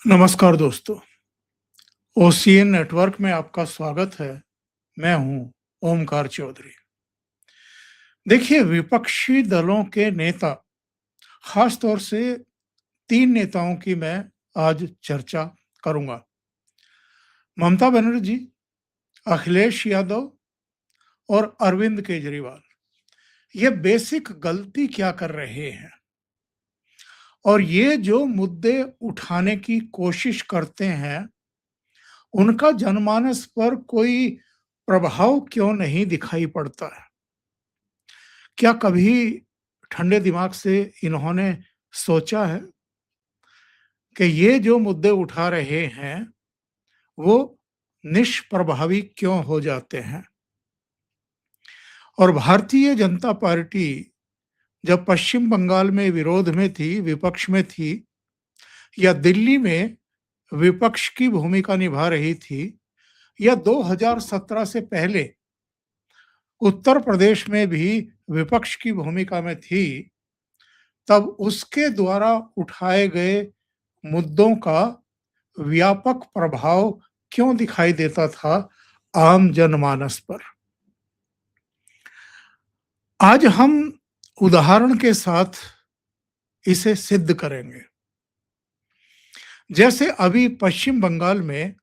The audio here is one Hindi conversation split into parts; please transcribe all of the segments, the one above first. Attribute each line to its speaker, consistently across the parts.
Speaker 1: नमस्कार दोस्तों। ओसीएन नेटवर्क में आपका स्वागत है। मैं हूं ओमकार चौधरी। देखिए, विपक्षी दलों के नेता, खास तौर से 3 नेताओं की मैं आज चर्चा करूंगा। ममता बनर्जी, अखिलेश यादव और अरविंद केजरीवाल। ये बेसिक गलती क्या कर रहे हैं और ये जो मुद्दे उठाने की कोशिश करते हैं, उनका जनमानस पर कोई प्रभाव क्यों नहीं दिखाई पड़ता है? क्या कभी ठंडे दिमाग से इन्होंने सोचा है कि ये जो मुद्दे उठा रहे हैं, वो निष्प्रभावी क्यों हो जाते हैं? और भारतीय जनता पार्टी जब पश्चिम बंगाल में विरोध में थी, विपक्ष में थी, या दिल्ली में विपक्ष की भूमिका निभा रही थी, या 2017 से पहले उत्तर प्रदेश में भी विपक्ष की भूमिका में थी, तब उसके द्वारा उठाए गए मुद्दों का व्यापक प्रभाव क्यों दिखाई देता था आम जनमानस पर? आज हम उदाहरण के साथ इसे सिद्ध करेंगे। जैसे अभी पश्चिम बंगाल में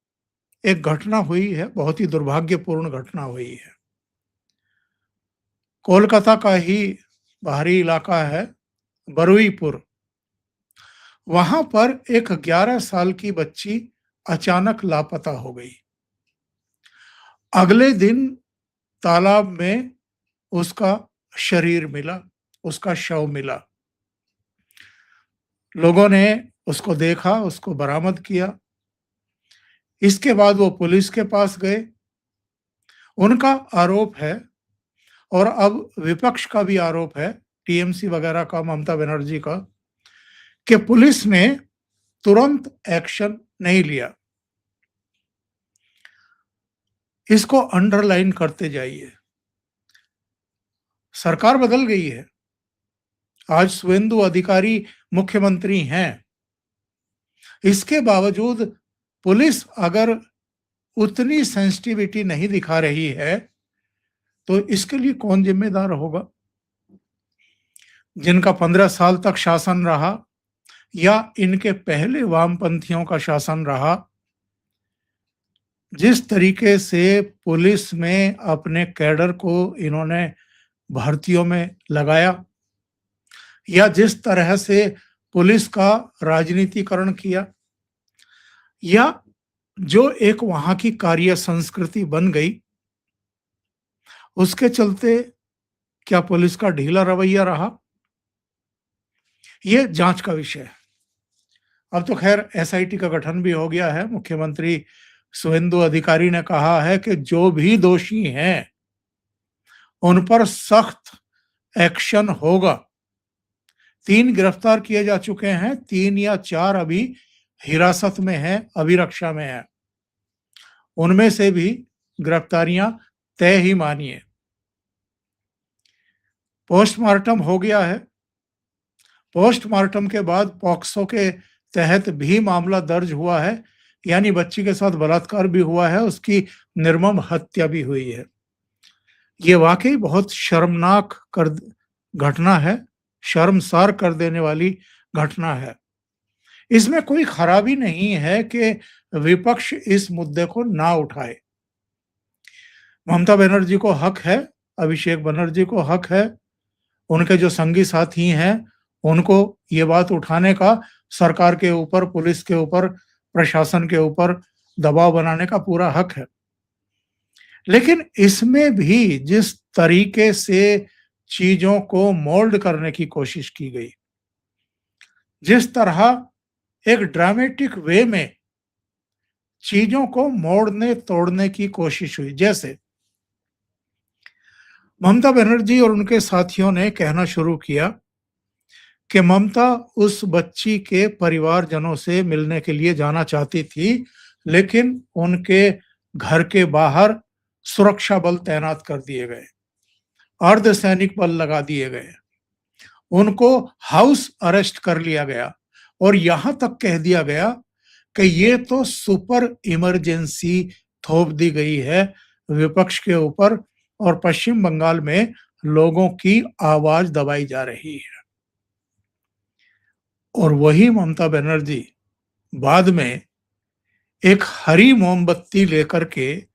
Speaker 1: एक घटना हुई है, बहुत ही दुर्भाग्यपूर्ण घटना हुई है। कोलकाता का ही बाहरी इलाका है बरुईपुर। वहां पर एक 11 साल की बच्ची अचानक लापता हो गई। अगले दिन तालाब में उसका शरीर मिला, उसका शव मिला। लोगों ने उसको देखा, उसको बरामद किया। इसके बाद वो पुलिस के पास गए। उनका आरोप है, और अब विपक्ष का भी आरोप है, टीएमसी वगैरह का, ममता बनर्जी का, कि पुलिस ने तुरंत एक्शन नहीं लिया। इसको अंडरलाइन करते जाइए। सरकार बदल गई है। आज शुवेंदु अधिकारी मुख्यमंत्री हैं। इसके बावजूद पुलिस अगर उतनी सेंसिटिविटी नहीं दिखा रही है, तो इसके लिए कौन जिम्मेदार होगा? जिनका 15 साल तक शासन रहा, या इनके पहले वामपंथियों का शासन रहा, जिस तरीके से पुलिस में अपने कैडर को इन्होंने भर्तियों में लगाया, या जिस तरह से पुलिस का राजनीतिकरण किया, या जो एक वहां की कार्य संस्कृति बन गई, उसके चलते क्या पुलिस का ढीला रवैया रहा? ये जांच का विषय है। अब तो खैर एसआईटी का गठन भी हो गया है। मुख्यमंत्री शुवेंदु अधिकारी ने कहा है कि जो भी दोषी हैं उन पर सख्त एक्शन होगा। 3 गिरफ्तार किए जा चुके हैं, 3 या 4 अभी हिरासत में हैं, अभिरक्षा में हैं। उनमें से भी गिरफ्तारियां तय ही मानिए। पोस्टमार्टम हो गया है। पोस्टमार्टम के बाद पॉक्सो के तहत भी मामला दर्ज हुआ है, यानी बच्ची के साथ बलात्कार भी हुआ है, उसकी निर्मम हत्या भी हुई है। ये वाकई बहुत शर्मनाक घटना है, शर्मसार कर देने वाली घटना है। इसमें कोई खराबी नहीं है कि विपक्ष इस मुद्दे को ना उठाए। ममता बनर्जी को हक है, अभिषेक बनर्जी को हक है, उनके जो संगी साथी हैं उनको ये बात उठाने का, सरकार के ऊपर, पुलिस के ऊपर, प्रशासन के ऊपर दबाव बनाने का पूरा हक है। लेकिन इसमें भी जिस तरीके से चीजों को मोल्ड करने की कोशिश की गई, जिस तरह एक ड्रामेटिक वे में चीजों को मोड़ने तोड़ने की कोशिश हुई, जैसे ममता बनर्जी और उनके साथियों ने कहना शुरू किया कि ममता उस बच्ची के परिवारजनों से मिलने के लिए जाना चाहती थी, लेकिन उनके घर के बाहर सुरक्षा बल तैनात कर दिए गए, अर्धसैनिक बल लगा दिए गए, उनको हाउस अरेस्ट कर लिया गया, और यहां तक कह दिया गया कि ये तो सुपर इमरजेंसी थोप दी गई है विपक्ष के ऊपर और पश्चिम बंगाल में लोगों की आवाज दबाई जा रही है। और वही ममता बनर्जी बाद में एक हरी मोमबत्ती लेकर के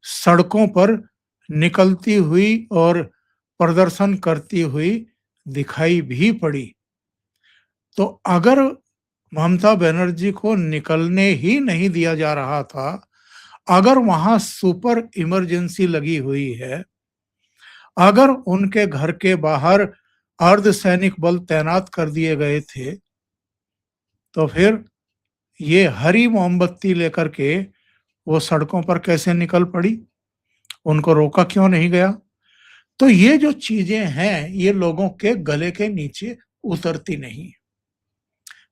Speaker 1: सड़कों पर निकलती हुई और प्रदर्शन करती हुई दिखाई भी पड़ी। तो अगर ममता बनर्जी को निकलने ही नहीं दिया जा रहा था, अगर वहां सुपर इमरजेंसी लगी हुई है, अगर उनके घर के बाहर अर्धसैनिक बल तैनात कर दिए गए थे, तो फिर ये हरी मोमबत्ती लेकर के वो सड़कों पर कैसे निकल पड़ी? उनको रोका क्यों नहीं गया? तो ये जो चीजें हैं, ये लोगों के गले के नीचे उतरती नहीं।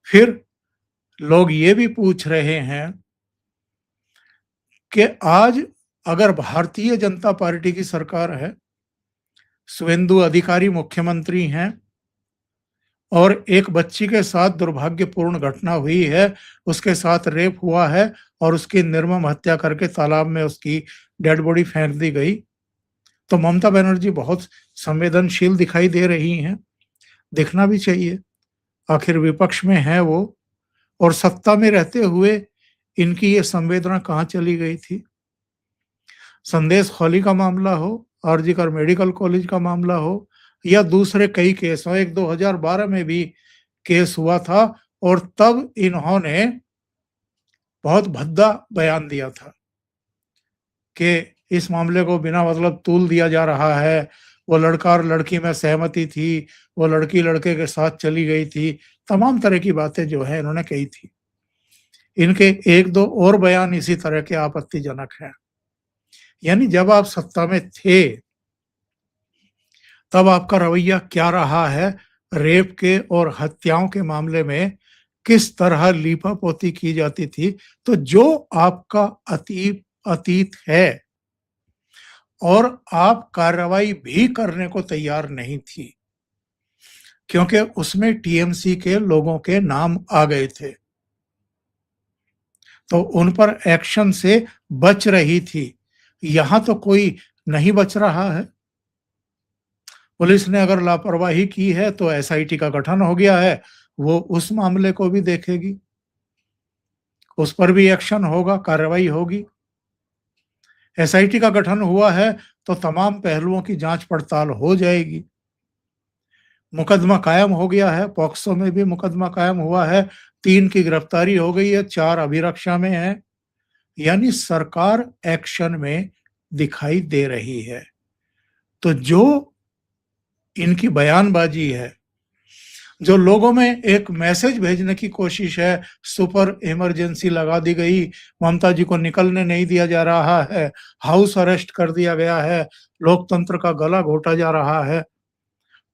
Speaker 1: फिर लोग ये भी पूछ रहे हैं कि आज अगर भारतीय जनता पार्टी की सरकार है, शुवेंदु अधिकारी मुख्यमंत्री हैं और एक बच्ची के साथ दुर्भाग्यपूर्ण घटना हुई है, उसके साथ रेप हुआ है और उसकी निर्मम हत्या करके तालाब में उसकी डेड बॉडी फेंक दी गई। तो ममता बनर्जी बहुत संवेदनशील दिखाई दे रही हैं, दिखना भी चाहिए। आखिर विपक्ष में है वो, और सत्ता में रहते हुए इनकी ये संवेदना कहाँ चली गई थी? संदेश खौली का मामला हो, आरजीकर मेडिकल कॉलेज का मामला हो या दूसरे कई केस हो, एक 2012 में भी केस हुआ था और तब इन्होंने बहुत भद्दा बयान दिया था कि इस मामले को बिना मतलब तूल दिया जा रहा है, वो लड़का और लड़की में सहमति थी, वो लड़की लड़के के साथ चली गई थी, तमाम तरह की बातें जो है इन्होंने कही थी। इनके एक दो और बयान इसी तरह के आपत्तिजनक हैं। यानी जब आप सत्ता में थे, तब आपका रवैया क्या रहा है? रेप के और हत्याओं के मामले में किस तरह लीपापोती की जाती थी? तो जो आपका अतीत है और आप कार्रवाई भी करने को तैयार नहीं थी, क्योंकि उसमें टीएमसी के लोगों के नाम आ गए थे, तो उन पर एक्शन से बच रही थी। यहां तो कोई नहीं बच रहा है। पुलिस ने अगर लापरवाही की है तो एसआईटी का गठन हो गया है, वो उस मामले को भी देखेगी, उस पर भी एक्शन होगा, कार्रवाई होगी। एसआईटी का गठन हुआ है तो तमाम पहलुओं की जांच पड़ताल हो जाएगी। मुकदमा कायम हो गया है, पॉक्सो में भी मुकदमा कायम हुआ है, 3 की गिरफ्तारी हो गई है, 4 अभिरक्षा में है। यानी सरकार एक्शन में दिखाई दे रही है। तो जो इनकी बयानबाजी है, जो लोगों में एक मैसेज भेजने की कोशिश है, सुपर इमरजेंसी लगा दी गई, ममता जी को निकलने नहीं दिया जा रहा है, हाउस अरेस्ट कर दिया गया है, लोकतंत्र का गला घोटा जा रहा है,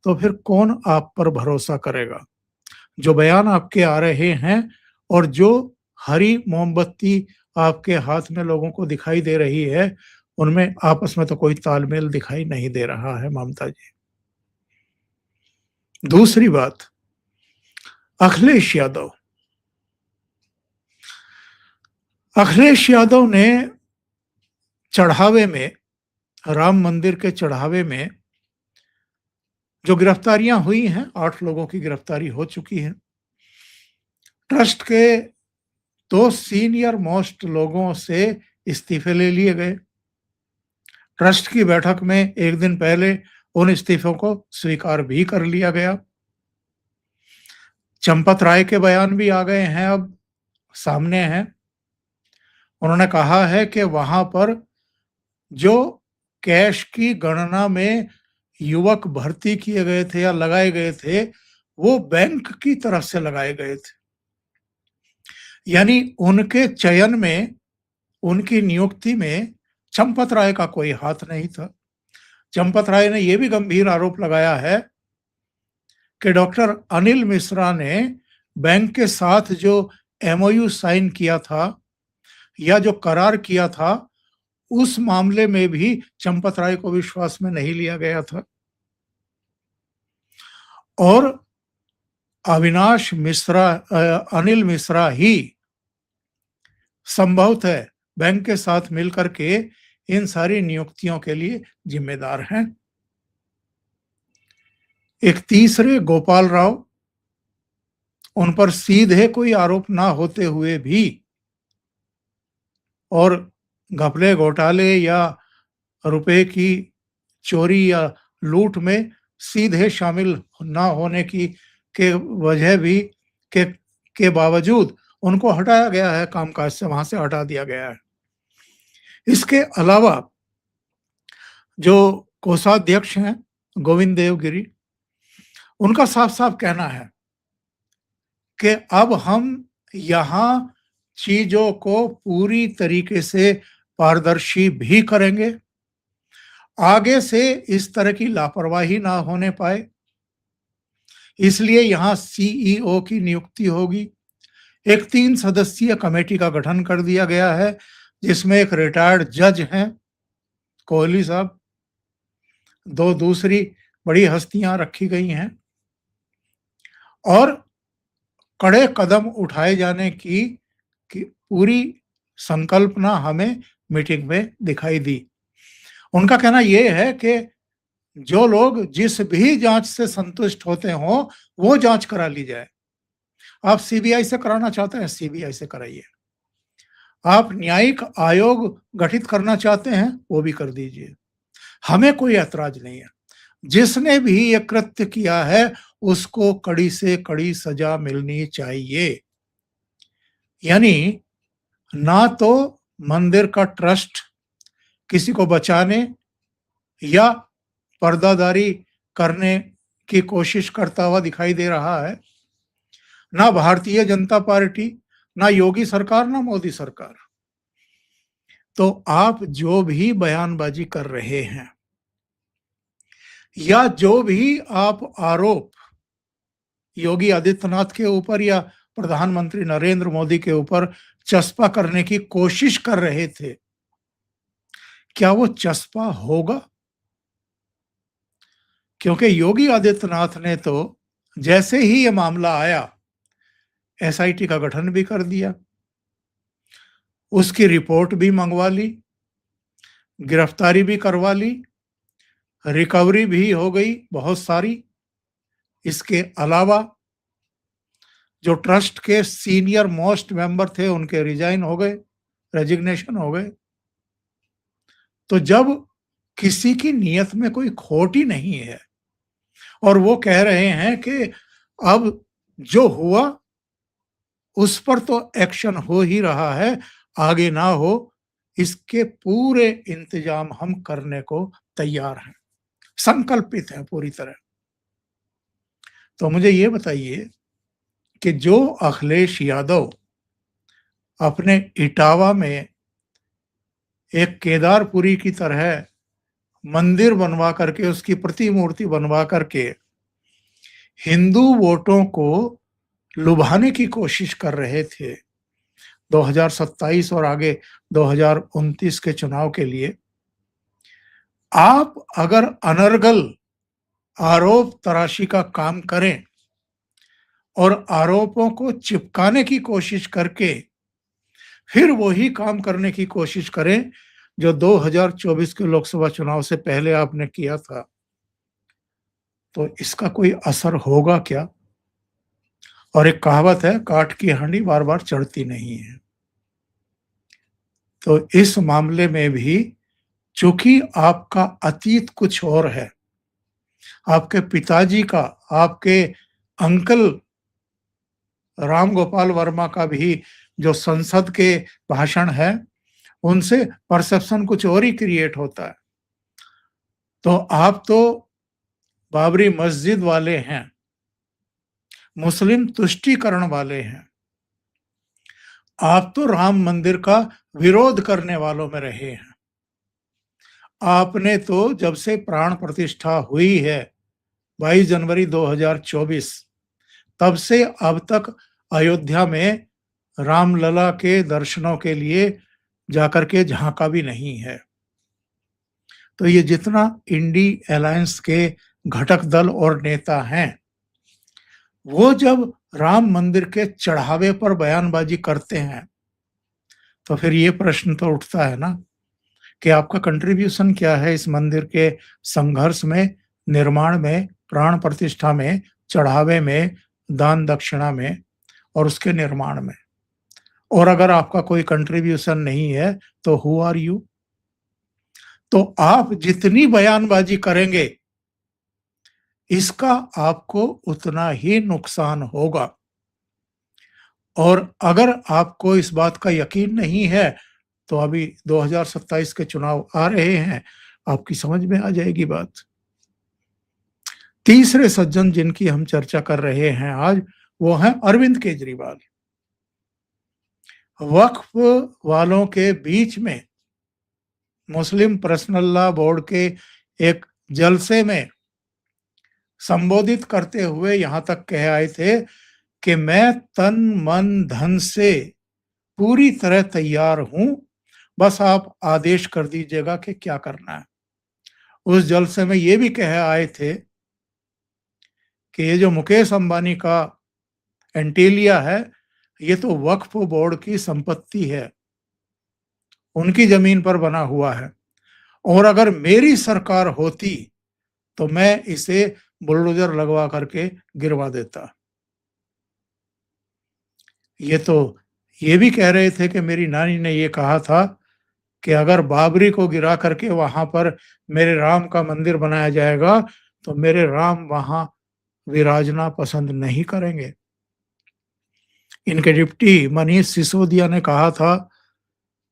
Speaker 1: तो फिर कौन आप पर भरोसा करेगा? जो बयान आपके आ रहे हैं और जो हरी मोमबत्ती आपके हाथ में लोगों को दिखाई दे रही है, उनमें आपस में तो कोई तालमेल दिखाई नहीं दे रहा है ममता जी। दूसरी बात, अखिलेश यादव। अखिलेश यादव ने चढ़ावे में, राम मंदिर के चढ़ावे में जो गिरफ्तारियां हुई हैं, 8 लोगों की गिरफ्तारी हो चुकी है। ट्रस्ट के 2 सीनियर मोस्ट लोगों से इस्तीफे ले लिए गए। ट्रस्ट की बैठक में एक दिन पहले उन इस्तीफों को स्वीकार भी कर लिया गया। चंपत राय के बयान भी आ गए हैं, अब सामने हैं। उन्होंने कहा है कि वहां पर जो कैश की गणना में युवक भर्ती किए गए थे या लगाए गए थे, वो बैंक की तरफ से लगाए गए थे। यानी उनके चयन में, उनकी नियुक्ति में चंपत राय का कोई हाथ नहीं था। चंपत राय ने यह भी गंभीर आरोप लगाया है कि डॉक्टर अनिल मिश्रा ने बैंक के साथ जो एमओयू साइन किया था या जो करार किया था, उस मामले में भी चंपत राय को विश्वास में नहीं लिया गया था और अनिल मिश्रा ही संभवतः बैंक के साथ मिलकर के इन सारी नियुक्तियों के लिए जिम्मेदार हैं। एक तीसरे गोपाल राव, उन पर सीधे कोई आरोप ना होते हुए भी और घपले घोटाले या रुपए की चोरी या लूट में सीधे शामिल ना होने की के वजह भी के के बावजूद उनको हटाया गया है, कामकाज से वहां से हटा दिया गया है। इसके अलावा जो कोषाध्यक्ष हैं गोविंद देवगिरी, उनका साफ साफ कहना है कि अब हम यहाँ चीजों को पूरी तरीके से पारदर्शी भी करेंगे, आगे से इस तरह की लापरवाही ना होने पाए, इसलिए यहाँ सीईओ की नियुक्ति होगी। एक 3 सदस्यीय कमेटी का गठन कर दिया गया है, जिसमें एक रिटायर्ड जज हैं कोहली साहब, 2 दूसरी बड़ी हस्तियां रखी गई हैं और कड़े कदम उठाए जाने की पूरी संकल्पना हमें मीटिंग में दिखाई दी। उनका कहना यह है कि जो लोग जिस भी जांच से संतुष्ट होते हों, वो जांच करा ली जाए। आप सीबीआई से कराना चाहते हैं, सीबीआई से कराइए। आप न्यायिक आयोग गठित करना चाहते हैं, वो भी कर दीजिए, हमें कोई ऐतराज नहीं है। जिसने भी ये कृत्य किया है उसको कड़ी से कड़ी सजा मिलनी चाहिए। यानी ना तो मंदिर का ट्रस्ट किसी को बचाने या पर्दादारी करने की कोशिश करता हुआ दिखाई दे रहा है, ना भारतीय जनता पार्टी, ना योगी सरकार, ना मोदी सरकार। तो आप जो भी बयानबाजी कर रहे हैं या जो भी आप आरोप योगी आदित्यनाथ के ऊपर या प्रधानमंत्री नरेंद्र मोदी के ऊपर चस्पा करने की कोशिश कर रहे थे, क्या वो चस्पा होगा? क्योंकि योगी आदित्यनाथ ने तो जैसे ही ये मामला आया, एसआईटी का गठन भी कर दिया, उसकी रिपोर्ट भी मंगवा ली, गिरफ्तारी भी करवा ली, रिकवरी भी हो गई बहुत सारी। इसके अलावा जो ट्रस्ट के सीनियर मोस्ट मेंबर थे उनके रिजाइन हो गए, रेजिग्नेशन हो गए। तो जब किसी की नीयत में कोई खोट ही नहीं है और वो कह रहे हैं कि अब जो हुआ उस पर तो एक्शन हो ही रहा है, आगे ना हो, इसके पूरे इंतजाम हम करने को तैयार हैं, संकल्पित हैं पूरी तरह। तो मुझे ये बताइए कि जो अखिलेश यादव अपने इटावा में एक केदारपुरी की तरह मंदिर बनवा करके, उसकी प्रतिमूर्ति बनवा करके हिंदू वोटों को लुभाने की कोशिश कर रहे थे 2027 और आगे 2029 के चुनाव के लिए, आप अगर अनर्गल आरोप तराशी का काम करें और आरोपों को चिपकाने की कोशिश करके फिर वही काम करने की कोशिश करें जो 2024 के लोकसभा चुनाव से पहले आपने किया था, तो इसका कोई असर होगा क्या? और एक कहावत है, काठ की हांडी बार बार चढ़ती नहीं है। तो इस मामले में भी चूंकि आपका अतीत कुछ और है, आपके पिताजी का, आपके अंकल राम गोपाल वर्मा का भी जो संसद के भाषण है, उनसे परसेप्शन कुछ और ही क्रिएट होता है। तो आप तो बाबरी मस्जिद वाले हैं, मुस्लिम तुष्टीकरण वाले हैं, आप तो राम मंदिर का विरोध करने वालों में रहे हैं। आपने तो जब से प्राण प्रतिष्ठा हुई है 22 जनवरी 2024, तब से अब तक अयोध्या में रामलला के दर्शनों के लिए जाकर के झांका भी नहीं है। तो ये जितना इंडी अलायंस के घटक दल और नेता हैं, वो जब राम मंदिर के चढ़ावे पर बयानबाजी करते हैं तो फिर ये प्रश्न तो उठता है ना कि आपका कंट्रीब्यूशन क्या है इस मंदिर के संघर्ष में, निर्माण में, प्राण प्रतिष्ठा में, चढ़ावे में, दान दक्षिणा में और उसके निर्माण में। और अगर आपका कोई कंट्रीब्यूशन नहीं है तो हु आर यू? तो आप जितनी बयानबाजी करेंगे, इसका आपको उतना ही नुकसान होगा। और अगर आपको इस बात का यकीन नहीं है, तो अभी 2027 के चुनाव आ रहे हैं, आपकी समझ में आ जाएगी बात। तीसरे सज्जन जिनकी हम चर्चा कर रहे हैं आज, वो हैं अरविंद केजरीवाल। वक्फ वालों के बीच में मुस्लिम पर्सनल लॉ बोर्ड के एक जलसे में संबोधित करते हुए यहां तक कह आए थे कि मैं तन मन धन से पूरी तरह तैयार हूं, बस आप आदेश कर दीजिएगा कि क्या करना है। उस जलसे में ये भी कह आए थे कि ये जो मुकेश अंबानी का एंटीलिया है, ये तो वक्फ बोर्ड की संपत्ति है, उनकी जमीन पर बना हुआ है, और अगर मेरी सरकार होती तो मैं इसे बुलडोजर लगवा करके गिरवा देता। ये भी कह रहे थे कि मेरी नानी ने ये कहा था कि अगर बाबरी को गिरा करके वहां पर मेरे राम का मंदिर बनाया जाएगा तो मेरे राम वहां विराजना पसंद नहीं करेंगे। इनके डिप्टी मनीष सिसोदिया ने कहा था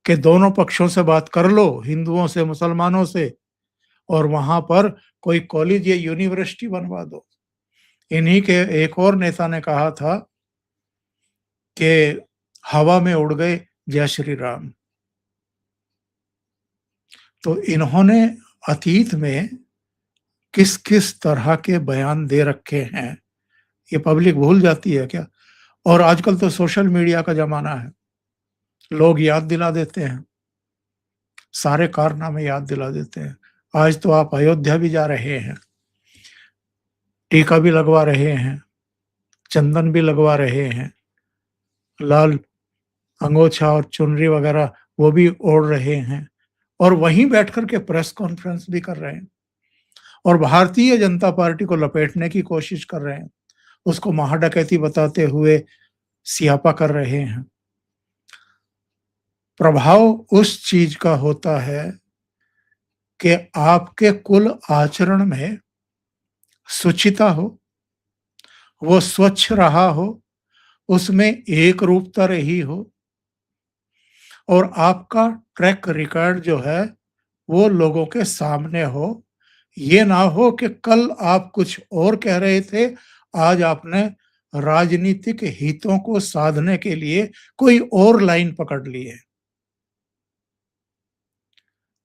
Speaker 1: कि दोनों पक्षों से बात कर लो, हिंदुओं से, मुसलमानों से, और वहां पर कोई कॉलेज या यूनिवर्सिटी बनवा दो। इन्हीं के एक और नेता ने कहा था कि हवा में उड़ गए जय श्री राम। तो इन्होंने अतीत में किस किस तरह के बयान दे रखे हैं, ये पब्लिक भूल जाती है क्या? और आजकल तो सोशल मीडिया का जमाना है, लोग याद दिला देते हैं, सारे कारनामे याद दिला देते हैं। आज तो आप अयोध्या भी जा रहे हैं, टीका भी लगवा रहे हैं, चंदन भी लगवा रहे हैं, लाल अंगोछा और चुनरी वगैरह वो भी ओढ़ रहे हैं, और वहीं बैठ कर के प्रेस कॉन्फ्रेंस भी कर रहे हैं और भारतीय जनता पार्टी को लपेटने की कोशिश कर रहे हैं, उसको महाडकैती बताते हुए सियापा कर रहे हैं। प्रभाव उस चीज का होता है कि आपके कुल आचरण में शुचिता हो, वो स्वच्छ रहा हो, उसमें एक रूपता रही हो, और आपका ट्रैक रिकॉर्ड जो है वो लोगों के सामने हो। ये ना हो कि कल आप कुछ और कह रहे थे, आज आपने राजनीतिक हितों को साधने के लिए कोई और लाइन पकड़ ली है।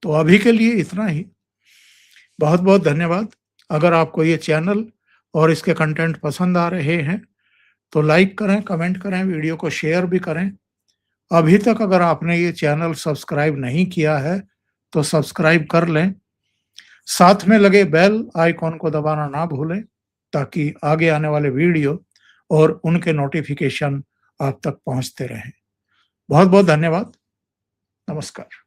Speaker 1: तो अभी के लिए इतना ही। बहुत बहुत धन्यवाद। अगर आपको ये चैनल और इसके कंटेंट पसंद आ रहे हैं तो लाइक करें, कमेंट करें, वीडियो को शेयर भी करें। अभी तक अगर आपने ये चैनल सब्सक्राइब नहीं किया है तो सब्सक्राइब कर लें, साथ में लगे बेल आइकॉन को दबाना ना भूलें ताकि आगे आने वाले वीडियो और उनके नोटिफिकेशन आप तक पहुंचते रहें। बहुत बहुत धन्यवाद। नमस्कार।